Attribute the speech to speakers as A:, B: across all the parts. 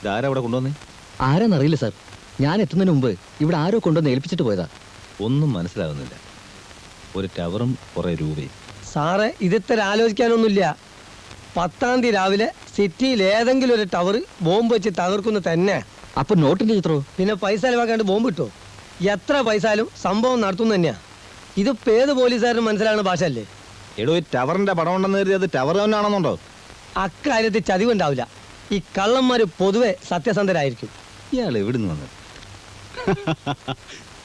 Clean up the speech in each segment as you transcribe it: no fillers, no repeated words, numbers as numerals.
A: ഇതാരവിടെ കൊണ്ടുവന്നേ?
B: ആരാന്നറിയില്ല സാർ. ഞാൻ എത്തുന്നതിന് മുമ്പ് ഇവിടെ ആരോ കൊണ്ടുവന്ന് ഏൽപ്പിച്ചിട്ട് പോയതാ.
A: ഒന്നും മനസ്സിലാവുന്നില്ല. ഒരു ടവറും കുറെ രൂപയും.
C: സാറേ, ഇതിത്ര ആലോചിക്കാനൊന്നുമില്ല. 10-ാം തീയതി രാവിലെ സിറ്റിയിൽ ഏതെങ്കിലും ഒരു ടവർ ബോംബ് വെച്ച് തകർക്കുന്നു തന്നെ.
B: അപ്പൊ നോട്ടിന്റെ ചിത്രോ?
C: പിന്നെ പൈസ ചെലവാക്കാണ്ട് ബോംബ് കിട്ടോ? എത്ര പൈസയാലും സംഭവം നടത്തുന്നു തന്നെയാ. ഇതിപ്പോ ഏത് പോലീസുകാരനും മനസ്സിലാകുന്ന ഭാഷ അല്ലേ?
A: എടോ, ഈ ടവറിന്റെ പടം ഉണ്ടെന്ന് കരുതി അത് ടവർ തന്നെയാണെന്നുണ്ടോ?
C: അക്കാര്യത്തിൽ ചതിവുണ്ടാവില്ല. ഈ കള്ളന്മാര് പൊതുവെ സത്യസന്ധരായിരിക്കും.
A: ഇയാൾ എവിടുന്ന് വന്നത്?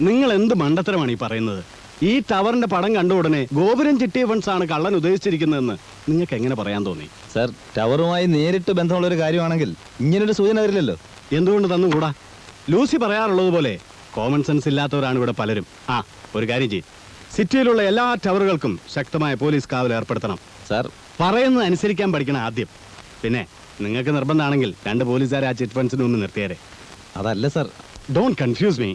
D: നിങ്ങൾ എന്ത് മണ്ടത്തരമാണ് ഈ പറയുന്നത്? ഈ ടവറിന്റെ പടം കണ്ട ഉടനെ ഗോപുരം ചിട്ടിയ ഫണ്ട്സ് ആണ് കള്ളൻ ഉദ്ദേശിച്ചിരിക്കുന്നതെന്ന് നിങ്ങൾക്ക് എങ്ങനെ പറയാൻ തോന്നി?
A: സർ, ടവറുമായി നേരിട്ട് ബന്ധമുള്ള ഒരു കാര്യമാണെങ്കിൽ ഇങ്ങനൊരു സൂചന വരില്ലല്ലോ.
D: എന്തുകൊണ്ട് തന്നുകൂടാ? ലൂസി പറയാറുള്ളത് പോലെ കോമൺ സെൻസ് ഇല്ലാത്തവരാണ് ഇവിടെ പലരും. ഒരു കാര്യം ചെയ്യും, സിറ്റിയിലുള്ള എല്ലാ ടവറുകൾക്കും ശക്തമായ പോലീസ് കാവൽ ഏർപ്പെടുത്തണം.
A: സർ,
D: പറയുന്നത് അനുസരിക്കാൻ പഠിക്കണം ആദ്യം. പിന്നെ നിങ്ങൾക്ക് നിർബന്ധമാണെങ്കിൽ 2 പോലീസുകാരെ ആ ചിറ്റ് ഫണ്ട്സിന് ഒന്ന് നിർത്തിയേരെ.
A: അതല്ല sir.
D: Don't confuse me.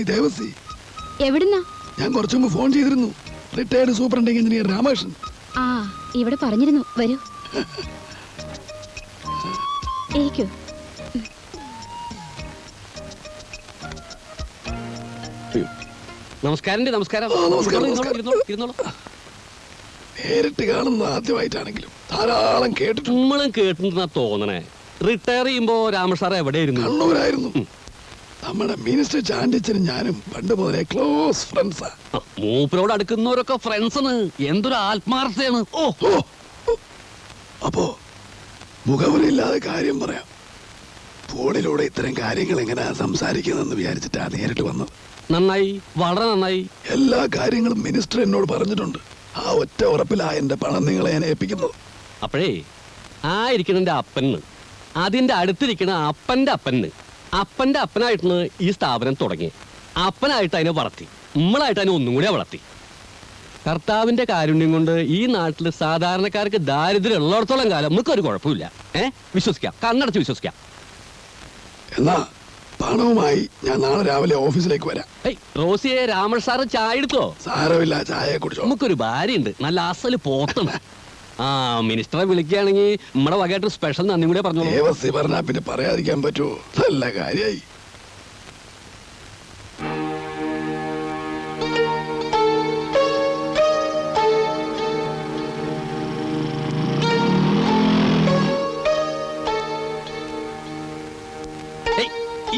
E: Devasi എവിടുന്നാ? ഞാൻ കുറച്ചു മുമ്പ് ഫോൺ ചെയ്തിരുന്നു. Retired superintending engineer Ramakrishnan. ഇവിടെ പറഞ്ഞിരുന്നു. വരൂ, ഇരിക്കൂ.
D: നമസ്കാരം.
E: നേരിട്ട് കാണുന്ന ആദ്യമായിട്ടാണെങ്കിലും ധാരാളം
D: കേട്ടിട്ടുണ്ടെന്നാ തോന്നണേ. റിട്ടയർ ചെയ്യുമ്പോ രാമസാർ എവിടെയായിരുന്നു?
E: കണ്ണൂരായിരുന്നു. നമ്മുടെ മിനിസ്റ്റർ ചാണ്ടിച്ചനും ഞാനും പണ്ട് മുതലേ ക്ലോസ് ഫ്രണ്ട്സാ.
D: മൂപ്പരോട് അടുക്കുന്നവരൊക്കെ ഫ്രണ്ട്സാണ്. എന്തൊരു ആത്മാർത്ഥയാണ്.
E: അപ്പോ മുഖവരില്ലാതെ കാര്യം പറയാം. ഫോണിലൂടെ ഇത്തരം കാര്യങ്ങൾ എങ്ങനെയാ സംസാരിക്കുന്നതെന്ന് വിചാരിച്ചിട്ടാ നേരിട്ട് വന്നത്.
D: നന്നായി, വളരെ നന്നായി.
E: എല്ലാ കാര്യങ്ങളും മിനിസ്റ്റർ എന്നോട് പറഞ്ഞിട്ടുണ്ട്. ആ ഒറ്റ ഉറപ്പിലാ എന്റെ പണം നിങ്ങളെ ഞാൻ ഏൽപ്പിക്കുന്നത്.
D: അപ്പോഴേ ആ ഇരിക്കുന്ന അപ്പന്, അതിന്റെ അടുത്തിരിക്കുന്ന അപ്പന്റെ അപ്പനായിട്ടാണ് ഈ സ്ഥാപനം തുടങ്ങി. അപ്പനായിട്ട് അതിനെ വളർത്തി, നമ്മളായിട്ട് അതിനെ ഒന്നും കൂടെ വളർത്തി. കർത്താവിന്റെ കാരുണ്യം കൊണ്ട് ഈ നാട്ടിൽ സാധാരണക്കാർക്ക് ദാരിദ്ര്യം ഉള്ളിടത്തോളം കാലം നമുക്കൊരു കുഴപ്പമില്ല. വിശ്വസിക്കാം, കണ്ണടച്ച് വിശ്വസിക്കാം.
E: എന്നാ പണവുമായി ഞാൻ നാളെ രാവിലെ ഓഫീസിലേക്ക് വരാം.
D: റോസിയെ, രാമൻ സാറ് ചായ എടുത്തോ?
E: സാരമില്ല, ചായ കുടിച്ചോ.
D: നമുക്കൊരു ഭാര്യയുണ്ട്, നല്ല അസല് പോത്തണ്. മിനിസ്റ്ററെ വിളിക്കുകയാണെങ്കിൽ നമ്മുടെ വകയായിട്ട് സ്പെഷ്യൽ നന്ദി കൂടെ പറഞ്ഞു.
E: ദേവസി പറഞ്ഞാ പിന്നെ പറയാതിരിക്കാൻ പറ്റുമോ? നല്ല കാര്യായി.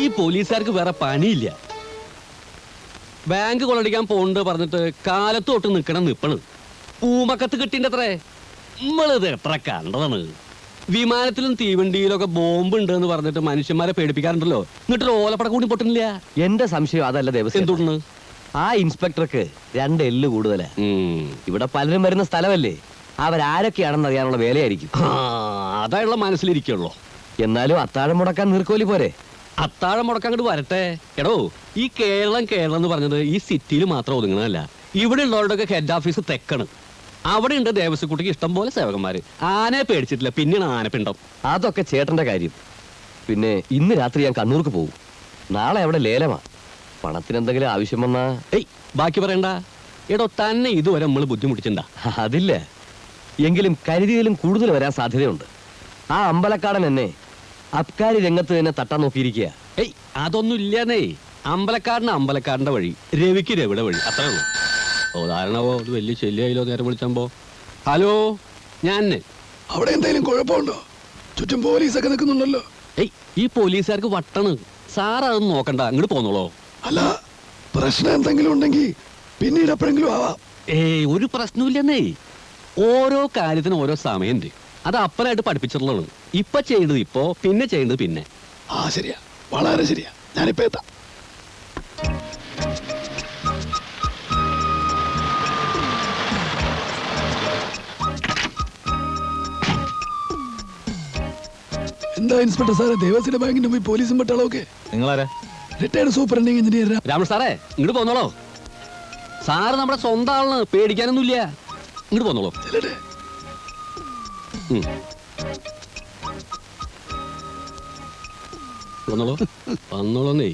D: ഈ പോലീസുകാർക്ക് വേറെ പണിയില്ല. ബാങ്ക് കൊള്ളടിക്കാൻ പോണ്ട് പറഞ്ഞിട്ട് കാലത്ത് തൊട്ട് നിൽക്കണം. പൂമക്കത്ത് കിട്ടിന്റെ അത്രേ. നമ്മളിത് എത്ര കണ്ടതാണ്. വിമാനത്തിലും തീവണ്ടിയിലൊക്കെ ബോംബ് ഉണ്ട് എന്ന് പറഞ്ഞിട്ട് മനുഷ്യന്മാരെ പേടിപ്പിക്കാറുണ്ടല്ലോ. എന്നിട്ട് ഓലപ്പട കൂടി പൊട്ടുന്നില്ല.
B: എന്റെ സംശയം അതല്ല ദേവസ്വം.
D: എന്തുകൊണ്ട്?
B: ആ ഇൻസ്പെക്ടർക്ക് 2 എല്ല് കൂടുതലാ. ഇവിടെ പലരും വരുന്ന സ്ഥലമല്ലേ, അവരാരൊക്കെയാണെന്ന് അറിയാനുള്ള വേലയായിരിക്കും.
D: അതായുള്ള മനസ്സിലിരിക്കുള്ളൂ.
B: എന്നാലും അത്താഴം മുടക്കാൻ നീർക്കോലി പോരെ?
D: അത്താഴം മുടക്കാൻ അങ്ങോട്ട് വരട്ടെ. എടോ, ഈ കേരളം എന്ന് പറഞ്ഞത് ഈ സിറ്റിയിൽ മാത്രം ഒതുങ്ങണതല്ല. ഇവിടെ ഉള്ളവരുടെയൊക്കെ ഹെഡ് ഓഫീസ് തെക്കാണ്. അവിടെ ഉണ്ട് ദേവസ്വക്കുട്ടിക്ക് ഇഷ്ടം പോലെ സേവകന്മാര്. ആനയെ പേടിച്ചിട്ടില്ല, പിന്നെയാണ് ആനപ്പിണ്ടം.
B: അതൊക്കെ ചേട്ടന്റെ കാര്യം. പിന്നെ ഇന്ന് രാത്രി ഞാൻ കണ്ണൂർക്ക് പോകും. നാളെ അവിടെ ലേലമാ. പണത്തിന് എന്തെങ്കിലും ആവശ്യം വന്നാ
D: ബാക്കി പറയണ്ട. എടോ, തന്നെ ഇതുവരെ നമ്മൾ ബുദ്ധിമുട്ടിച്ചിണ്ടാ?
B: അതില്ല, എങ്കിലും കരുതിയിലും കൂടുതൽ വരാൻ സാധ്യതയുണ്ട്. ആ അമ്പലക്കാടൻ എന്നെ അബ്കാരി രംഗത്ത് തന്നെ തട്ടാൻ നോക്കിയിരിക്കുക.
D: അതൊന്നും ഇല്ലാന്നേ. അമ്പലക്കാരന്റെ വഴി, രവിക്ക് രവിയുടെ വഴി, അത്രേ ഉള്ളൂ. ഉദാഹരണമോ അത് വലിയ ശല്യായില്ലോ. നേരെ വിളിച്ചപ്പോ ഹലോ, ഞാൻ
E: അവിടെ എന്തെങ്കിലും കുഴപ്പമുണ്ടോ? ചുറ്റും പോലീസൊക്കെ നിൽക്കുന്നുണ്ടല്ലോ.
D: ഈ പോലീസുകാർക്ക് വട്ടണ്. സാർ അതൊന്നും നോക്കണ്ട, അങ്ങോട്ട് പോന്നോളോ.
E: അല്ല, പ്രശ്നം എന്തെങ്കിലും ഉണ്ടെങ്കിൽ പിന്നീട് എപ്പോഴെങ്കിലും ആവാം.
D: ഒരു പ്രശ്നമില്ലെന്നേ. ഓരോ കാര്യത്തിനും ഓരോ സമയമുണ്ട്. അത് അപ്പനായിട്ട് പഠിപ്പിച്ചിട്ടുള്ളതാണ്. ഇപ്പൊ ചെയ്യേണ്ടത് ഇപ്പോ, പിന്നെ ചെയ്യേണ്ടത് പിന്നെ.
E: ശരിയാ, വളരെ ശരിയാ. ഞാനിപ്പോ എത്താം. എന്താ ഇൻസ്പെക്ടർ സാറേ, ദേവസിയുടെ ബാങ്കിന്റെ പോയി പോലീസും പട്ടാളമൊക്കെ?
A: നിങ്ങളാരാ?
E: റിട്ടയർഡ് സൂപ്രണ്ടിംഗ് എഞ്ചിനീയർ
D: രാമൻ സാറേ, ഇങ്ങോട്ട് പോന്നോളോ. സാറ് നമ്മുടെ സ്വന്തം ആളാണ്, പേടിക്കാനൊന്നുമില്ല. ഇങ്ങോട്ട് പോന്നോളൂ. വന്നോളൂ വന്നോളൂന്നേ.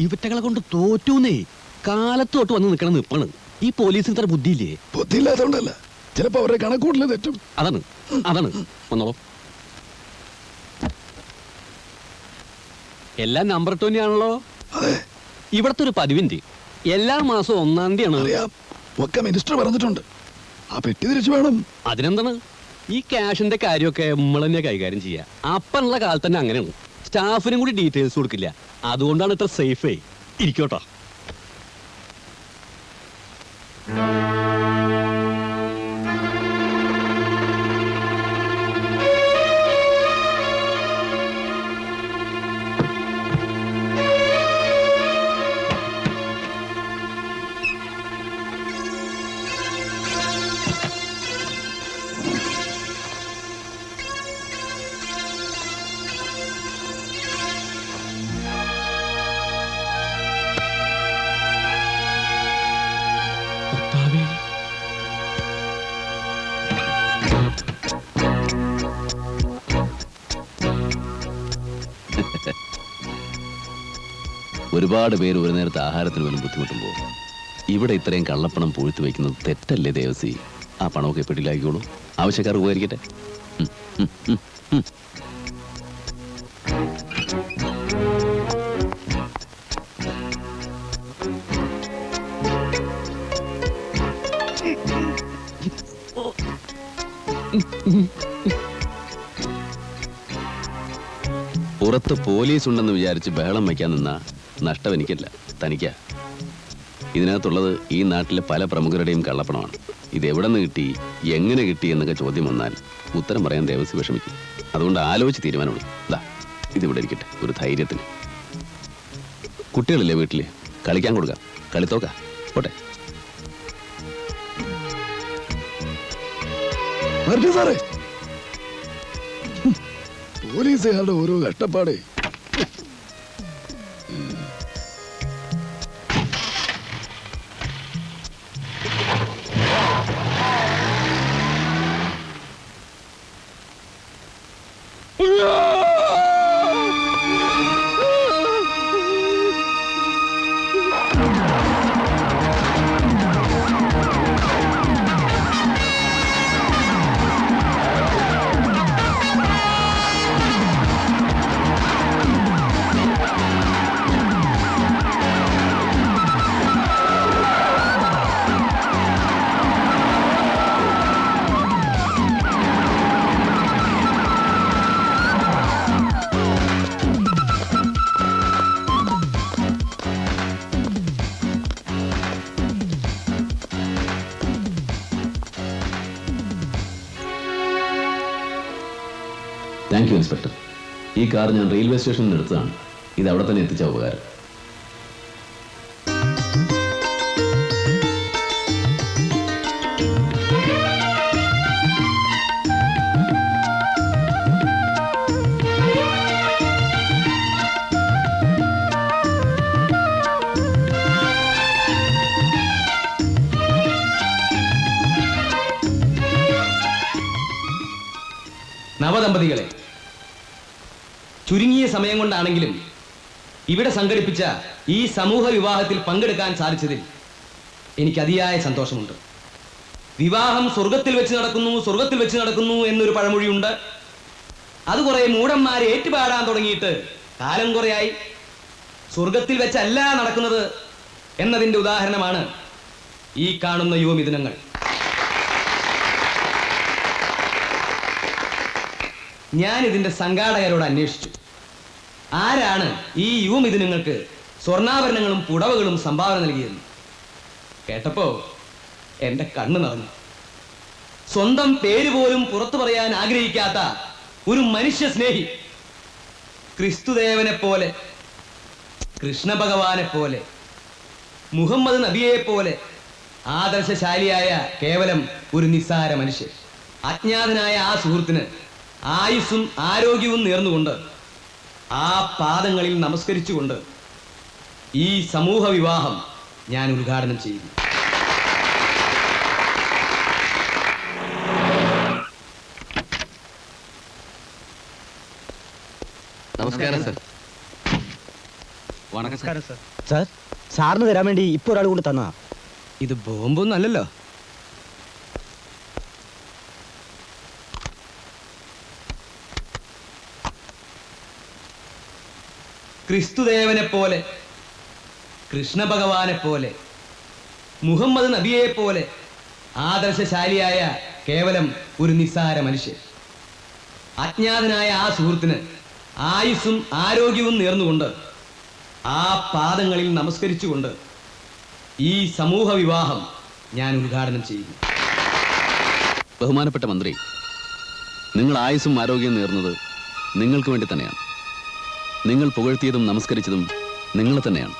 D: ഇവറ്റകളെ കൊണ്ട് തോറ്റൂന്നേ. കാലത്ത് തൊട്ട് വന്ന് നിൽക്കണ നിപ്പാണ്. ഈ പോലീസിന് ഇത്ര ബുദ്ധിയില്ലേ?
F: ബുദ്ധിയില്ലാത്തതുകൊണ്ടല്ല, ചിലപ്പോ അവരുടെ കണക്കൂട്ടില് തെറ്റും.
D: അതാണ് അതാണ്. വന്നോളൂ. എല്ലാം നമ്പർ 2 തന്നെയാണല്ലോ. ഇവിടത്തെ ഒരു പതിവിന്റെ എല്ലാ മാസവും 1-ാം തീയതിയാണ്.
F: അറിയാം, ഒക്കെ മിനിസ്റ്റർ പറഞ്ഞിട്ടുണ്ട്. ആ പെട്ടി തിരിച്ചു വേണം.
D: അതിനെന്താണ്, ഈ ക്യാഷിന്റെ കാര്യമൊക്കെ നമ്മൾ തന്നെ കൈകാര്യം ചെയ്യുക. അപ്പനുള്ള കാലത്ത് തന്നെ അങ്ങനെയാണ്. സ്റ്റാഫിനും കൂടി ഡീറ്റെയിൽസ് കൊടുക്കില്ല. അതുകൊണ്ടാണ് ഇത്ര സേഫേ. ഇരിക്കോട്ടോ.
G: ഒരുപാട് പേര് ഒരു നേരത്തെ ആഹാരത്തിന് പോലും ബുദ്ധിമുട്ടുമ്പോൾ ഇവിടെ ഇത്രയും കള്ളപ്പണം പൂഴ്ത്തി വയ്ക്കുന്നത് തെറ്റല്ലേ ദേവസി? ആ പണമൊക്കെ പെട്ടിലാക്കിക്കോളൂ, ആവശ്യക്കാർ ഉപകരിക്കട്ടെ. പുറത്ത് പോലീസ് ഉണ്ടെന്ന് വിചാരിച്ച് ബഹളം വയ്ക്കാൻ നിന്നാ നഷ്ടം എനിക്കല്ല, തനിക്കാ. ഇതിനകത്തുള്ളത് ഈ നാട്ടിലെ പല പ്രമുഖരുടെയും കള്ളപ്പണമാണ്. ഇതെവിടെ നിന്ന് കിട്ടി, എങ്ങനെ കിട്ടി എന്നൊക്കെ ചോദ്യം വന്നാൽ ഉത്തരം പറയാൻ ദേവസി വിഷമിക്കും. അതുകൊണ്ട് ആലോചിച്ച് തീരുമാനമുള്ളൂ. ദാ ഇതിവിടെ ഇരിക്കട്ടെ, ഒരു ധൈര്യത്തിന്. കുട്ടികളില്ലേ വീട്ടില്, കളിക്കാൻ കൊടുക്കാം. കളിത്തോക്ക പോട്ടെ.
F: സാറേ, പോലീസുകാരുടെ ഓരോ കഷ്ടപ്പാടേ.
G: Thank you inspector. ഈ കാർ ഞാൻ റെയിൽവേ സ്റ്റേഷനിൽ നിന്ന് എടുത്തതാണ്. ഇത് അവിടെ തന്നെ എത്തിച്ച ഉപകാരം.
B: നവദമ്പതികളെ, ചുരുങ്ങിയ സമയം കൊണ്ടാണെങ്കിലും ഇവിടെ സംഘടിപ്പിച്ച ഈ സമൂഹ വിവാഹത്തിൽ പങ്കെടുക്കാൻ സാധിച്ചതിൽ എനിക്ക് അതിയായ സന്തോഷമുണ്ട്. വിവാഹം സ്വർഗത്തിൽ വെച്ച് നടക്കുന്നു എന്നൊരു പഴമൊഴിയുണ്ട്. അത് കുറെ മൂഢന്മാരെ ഏറ്റുപാടാൻ തുടങ്ങിയിട്ട് കാലം കുറയായി. സ്വർഗത്തിൽ വെച്ചല്ല നടക്കുന്നത് എന്നതിൻ്റെ ഉദാഹരണമാണ് ഈ കാണുന്ന യുവമിഥുനങ്ങൾ. ഞാൻ ഇതിന്റെ സംഘാടകരോട് അന്വേഷിച്ചു, ആരാണ് ഈ യുവമിഥുനങ്ങൾക്ക് സ്വർണ്ണാഭരണങ്ങളും പുടവകളും സംഭാവന നൽകിയെന്ന്. കേട്ടപ്പോ എന്റെ കണ്ണ് നിറഞ്ഞു. സ്വന്തം പേര് പോലും പുറത്തു പറയാൻ ആഗ്രഹിക്കാത്ത ഒരു മനുഷ്യ സ്നേഹി, ക്രിസ്തുദേവനെ പോലെ, കൃഷ്ണ ഭഗവാനെ പോലെ, മുഹമ്മദ് നബിയെ പോലെ ആദർശശാലിയായ കേവലം ഒരു നിസ്സാര മനുഷ്യൻ. അജ്ഞാതനായ ആ സുഹൃത്തിന് ആയുസ്സും ആരോഗ്യവും നേർന്നുകൊണ്ട്, ആ പാദങ്ങളിൽ നമസ്കരിച്ചുകൊണ്ട്
H: ഈ സമൂഹ വിവാഹം ഞാൻ ഉദ്ഘാടനം ചെയ്യുന്നു.
G: നമസ്കാരം സർ.
B: നമസ്കാരം സർ.
C: സാർ, സാറിന് തരാൻ വേണ്ടി ഇപ്പൊ ഒരാൾ കൊണ്ട് തന്നാ.
B: ഇത് ബോംബൊന്നും അല്ലല്ലോ.
H: ക്രിസ്തുദേവനെ പോലെ, കൃഷ്ണ ഭഗവാനെ പോലെ, മുഹമ്മദ് നബിയെ പോലെ ആദർശശാലിയായ കേവലം ഒരു നിസ്സാര മനുഷ്യൻ. അജ്ഞാതനായ ആ സുഹൃത്തിന് ആയുസ്സും ആരോഗ്യവും നേർന്നുകൊണ്ട് ആ പാദങ്ങളിൽ നമസ്കരിച്ചുകൊണ്ട് ഈ സമൂഹ വിവാഹം ഞാൻ ഉദ്ഘാടനം ചെയ്യുന്നു.
G: ബഹുമാനപ്പെട്ട മന്ത്രി, നിങ്ങൾ ആയുസ്സും ആരോഗ്യം നേർന്നത് നിങ്ങൾക്ക് വേണ്ടി തന്നെയാണ്. നിങ്ങൾ പുകഴ്ത്തിയതും നമസ്കരിച്ചതും നിങ്ങളെ തന്നെയാണ്.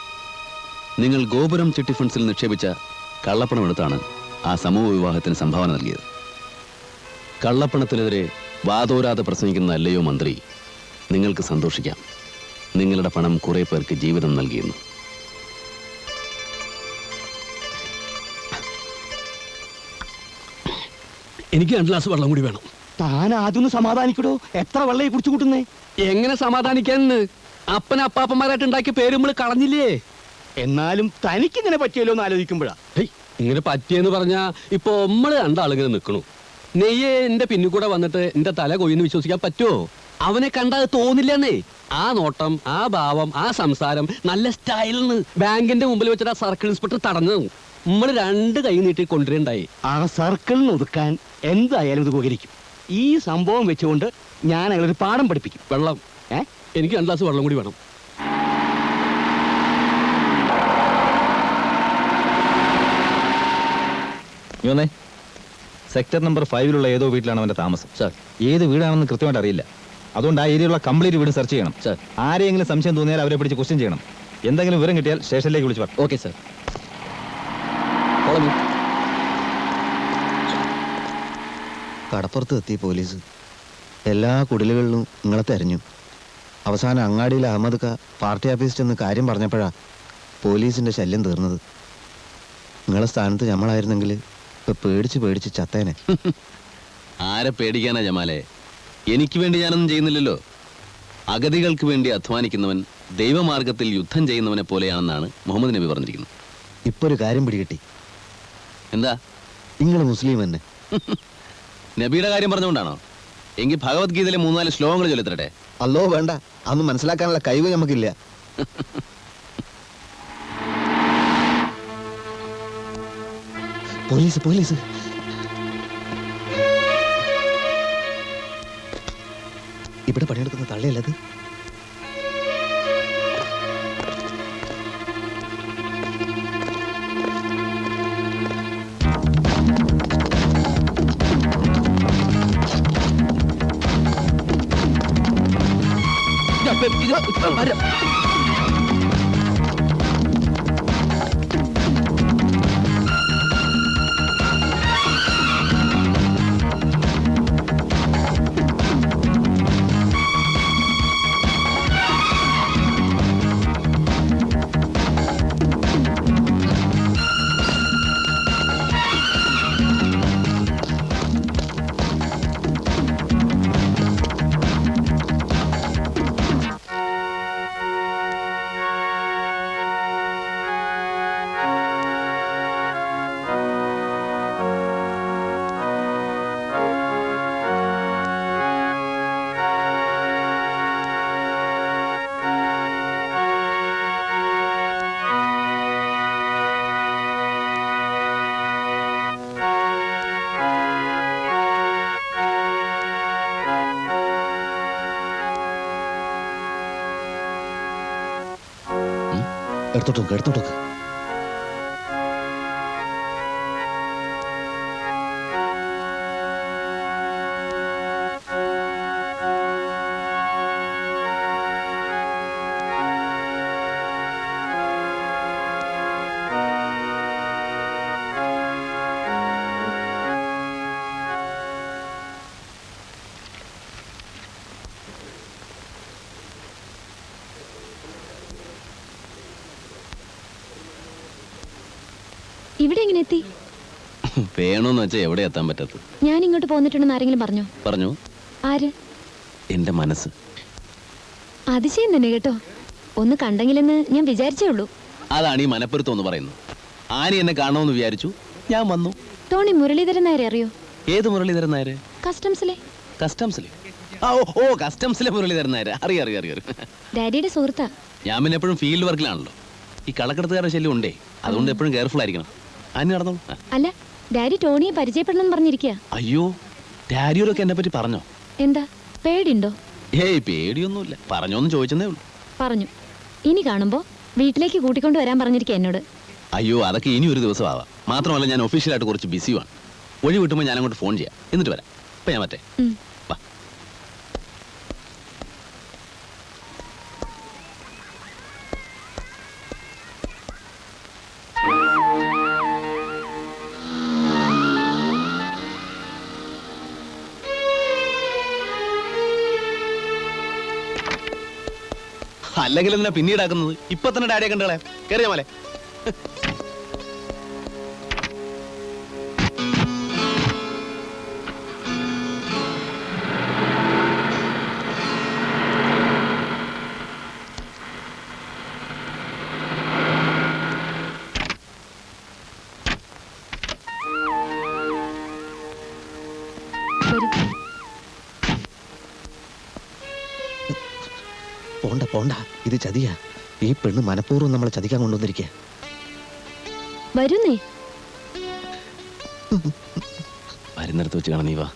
G: നിങ്ങൾ ഗോപുരം ചിട്ടി ഫണ്ട്സിൽ നിക്ഷേപിച്ച കള്ളപ്പണം എടുത്താണ് ആ സമൂഹ വിവാഹത്തിന് സംഭാവന നൽകിയത്. കള്ളപ്പണത്തിനെതിരെ വാതോരാതെ പ്രസംഗിക്കുന്ന അല്ലയോ മന്ത്രി, നിങ്ങൾക്ക് സന്തോഷിക്കാം. നിങ്ങളുടെ പണം കുറെ പേർക്ക് ജീവിതം നൽകിയിരുന്നു.
D: എനിക്ക് 2 ഗ്ലാസ് വെള്ളം കൂടി വേണം.
C: താൻ ആദ്യം സമാധാനിക്കടോ. എത്ര വെള്ളം കുടിച്ചു കൂട്ടുന്നേ?
D: എങ്ങനെ സമാധാനിക്കാന്ന്? അപ്പനാപ്പാപ്പന്മാരായിട്ട് ഉണ്ടാക്കിയ പേര് നമ്മൾ കളഞ്ഞില്ലേ?
C: എന്നാലും തനിക്ക് ഇങ്ങനെ പറ്റിയല്ലോ എന്ന് ആലോചിക്കുമ്പോഴാ.
D: ഹേയ്, ഇങ്ങനെ പറ്റിയെന്ന് പറഞ്ഞാ ഇപ്പൊ നമ്മള് രണ്ടാളിങ്ങനെ നിൽക്കണു. നെയ്യെ എന്റെ പിന്നിൽ കൂടെ വന്നിട്ട് എന്റെ തല കൊയ്യെന്ന് വിശ്വസിക്കാൻ പറ്റുമോ? അവനെ കണ്ടാൽ തോന്നില്ലെന്നേ. ആ നോട്ടം, ആ ഭാവം, ആ സംസാരം നല്ല സ്റ്റൈലിന്ന് ബാങ്കിന്റെ മുമ്പിൽ വെച്ചിട്ട് ആ സർക്കിൾ ഇൻസ്പെക്ടർ തടഞ്ഞു. നമ്മൾ 2 കൈ നീട്ടി കൊണ്ടുവരണ്ടായി.
C: ആ സർക്കിളിന് ഒതുക്കാൻ എന്തായാലും ഇത് ഉപകരിക്കും. ഈ സംഭവം വെച്ചുകൊണ്ട് ഞാൻ അയാളൊരു പാഠം പഠിപ്പിക്കും.
D: വെള്ളം എനിക്ക് 2 ഗ്ലാസ് വെള്ളം കൂടി വേണം.
A: യോനെ, സെക്ടർ നമ്പർ 5-ലുള്ള ഏതോ വീട്ടിലാണ് അവന്റെ താമസം.
B: സാർ,
A: ഏത് വീടാണെന്ന് കൃത്യമായിട്ട് അറിയില്ല. അതുകൊണ്ട് ആ ഏരിയയിലുള്ള കംപ്ലീറ്റ് വീട് സെർച്ച് ചെയ്യണം.
B: സാർ.
A: ആരെയെങ്കിലും സംശയം തോന്നിയാൽ അവരെ പിടിച്ച് ക്വസ്റ്റ്യൻ ചെയ്യണം. എന്തെങ്കിലും വിവരം കിട്ടിയാൽ സ്റ്റേഷനിലേക്ക് വിളിച്ചു പറഞ്ഞു.
B: Okay sir.
I: കടപ്പുറത്ത് എത്തി പോലീസ്. എല്ലാ കുടിലുകളിലും നിങ്ങളെ തെരഞ്ഞു. അവസാനം അങ്ങാടിയിൽ അഹമ്മദ് ക പാർട്ടി ഓഫീസിൽ നിന്ന് കാര്യം പറഞ്ഞപ്പോഴാ പോലീസിന്റെ ശല്യം തീർന്നത്. നിങ്ങളെ സ്ഥാനത്ത് നമ്മളായിരുന്നെങ്കിൽ ഇപ്പൊ പേടിച്ച് ചത്തേനെ.
G: ആരെ പേടിക്കാനാ ജമാലെ? എനിക്ക് വേണ്ടി ഞാനൊന്നും ചെയ്യുന്നില്ലല്ലോ. അഗതികൾക്ക് വേണ്ടി അധ്വാനിക്കുന്നവൻ ദൈവമാർഗത്തിൽ യുദ്ധം ചെയ്യുന്നവനെ പോലെയാണെന്നാണ് മുഹമ്മദ് നബി പറഞ്ഞിരിക്കുന്നത്.
I: ഇപ്പൊ ഒരു കാര്യം പിടികിട്ടി.
G: എന്താ?
I: നിങ്ങൾ മുസ്ലിം തന്നെ.
G: നബിയുടെ കാര്യം പറഞ്ഞുകൊണ്ടാണോ? എങ്കിൽ ഭഗവത്ഗീതയിലെ 3-4 ശ്ലോകങ്ങൾ ചൊല്ലിത്തരട്ടെ.
I: അല്ലോ വേണ്ട, അതൊന്നും മനസ്സിലാക്കാനുള്ള കഴിവ് നമുക്കില്ല. പോലീസ് ഇവിടെ പണിയെടുക്കുന്ന തള്ളയല്ലത്. എടുത്തോട്ടോക്ക്.
E: ഇവിടെ എങ്ങനെ എത്തി?
G: വേണോന്ന് വെച്ചാൽ എവിടെ എത്താൻ പറ്റത്ത്?
E: ഞാൻ ഇങ്ങോട്ട് പോന്നിട്ടുണ്ടെന്ന് ആരെങ്കിലും പറഞ്ഞോ?
G: പറഞ്ഞു.
E: ആര്?
G: എന്റെ മനസ്സ്.
E: അതിശയം തന്നെ കേട്ടോ. ഒന്ന് കണ്ടെങ്കിലെന്ന് ഞാൻ വിചാരിച്ചേ ഉള്ളൂ.
G: അതാണ് ഈ മനപ്പുറത്ത് എന്ന് പറയുന്നത്. ആനി എന്നെ കാണണമെന്ന് വിചാരിച്ചു, ഞാൻ വന്നു.
E: ടോണി മുരളീധരൻ നായരെ അറിയോ?
G: ഏത് മുരളീധരൻ നായര്?
E: കസ്റ്റംസിലെ.
G: കസ്റ്റംസിലെ? കസ്റ്റംസിലെ മുരളീധരൻ നായര്. അറിയാം.
E: ഡാഡിയുടെ സുഹൃത്താ.
G: ഞാൻ പിന്നെ എപ്പോഴും ഫീൽഡ് വർക്കിലാണല്ലോ. ഈ കള്ളക്കടത്തുകാരുടെ ശല്യം ഉണ്ടേ, അതുകൊണ്ട് എപ്പോഴും കെയർഫുൾ ആയിരിക്കണം. ആനി നടന്നോളൂ.
E: അല്ല, ഡാഡി ടോണിയെ പരിചയപ്പെടണം പറഞ്ഞിരിക്കുക.
G: അയ്യോ, ഡാഡിയോടൊക്കെ എന്നെ പറ്റി പറഞ്ഞോ?
E: എന്താ പേടിയുണ്ടോ?
G: ഏയ് പേടിയൊന്നുമില്ല, പറഞ്ഞോന്ന് ചോദിച്ചതേ ഉള്ളൂ.
E: പറഞ്ഞു. ഇനി കാണുമ്പോ വീട്ടിലേക്ക് കൂട്ടിക്കൊണ്ട് വരാൻ പറഞ്ഞിരിക്കുക എന്നോട്.
G: അയ്യോ, അതൊക്കെ ഇനി ഒരു ദിവസം ആവാം. മാത്രമല്ല, ഞാൻ ഒഫീഷ്യലായിട്ട് കുറച്ച് ബിസിയാണ്. ഒഴി വിട്ടുമ്പോൾ ഞാൻ അങ്ങോട്ട് ഫോൺ ചെയ്യാം, എന്നിട്ട് വരാം. ഇപ്പൊ ഞാൻ മറ്റേ വാ. അല്ലെങ്കിൽ എന്തിനാ പിന്നീടാക്കുന്നത്? ഇപ്പൊ തന്നെ ഡാഡിയെ കണ്ടുകളെ. കയറിയ മലെ.
E: വരൂ.
I: പോണ്ട ഇത് ചതിയാ. ഈ പെണ്ണ് മനഃപൂർവ്വം നമ്മളെ ചതിക്കാൻ കൊണ്ടുവന്നിരിക്കുക.
E: വരുന്നേ.
G: വരുന്നിടത്ത് വെച്ച് കാണാം. നീ വാ.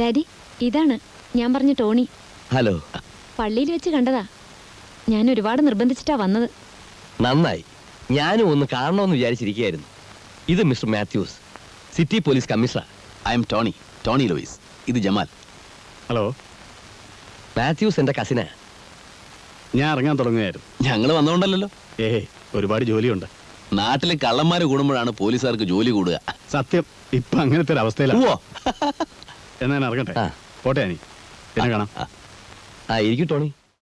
E: ഡാഡി, ഇതാണ് ഞാൻ പറഞ്ഞ ടോണി.
B: ഹലോ.
E: പള്ളിയിൽ വെച്ച് കണ്ടതാ. ഞാൻ ഒരുപാട് നിർബന്ധിച്ചിട്ടാ വന്നത്.
B: നന്നായി. ഞാനും ഒന്ന് കാണണമെന്ന് വിചാരിച്ചിരിക്കുകയായിരുന്നു. ഇത് mister Mathews, city police commissioner.
G: I am Tony Louis. ഇത് ജമാൽ.
J: ഹലോ.
B: മാത്യൂസ് എന്റെ കസിനാ.
J: ഞാൻ ഇറങ്ങാൻ തുടങ്ങുകയായിരുന്നു.
G: ഞങ്ങൾ വന്നോണ്ടല്ലോ.
J: ഒരുപാട് ജോലിയുണ്ട്.
G: നാട്ടിലെ കള്ളന്മാര് കൂടുമ്പോഴാണ് പോലീസുകാർക്ക് ജോലി കൂടുക.
J: സത്യം, ഇപ്പൊ അങ്ങനത്തെ ഒരു അവസ്ഥയിലാണ്.
G: ഓ,
J: എന്നാ ഞാൻ ഇറങ്ങട്ടെ.
B: ആ.
J: പോട്ടെ. പിന്നെ കാണാം.
B: ഇരിക്കും ടോണി.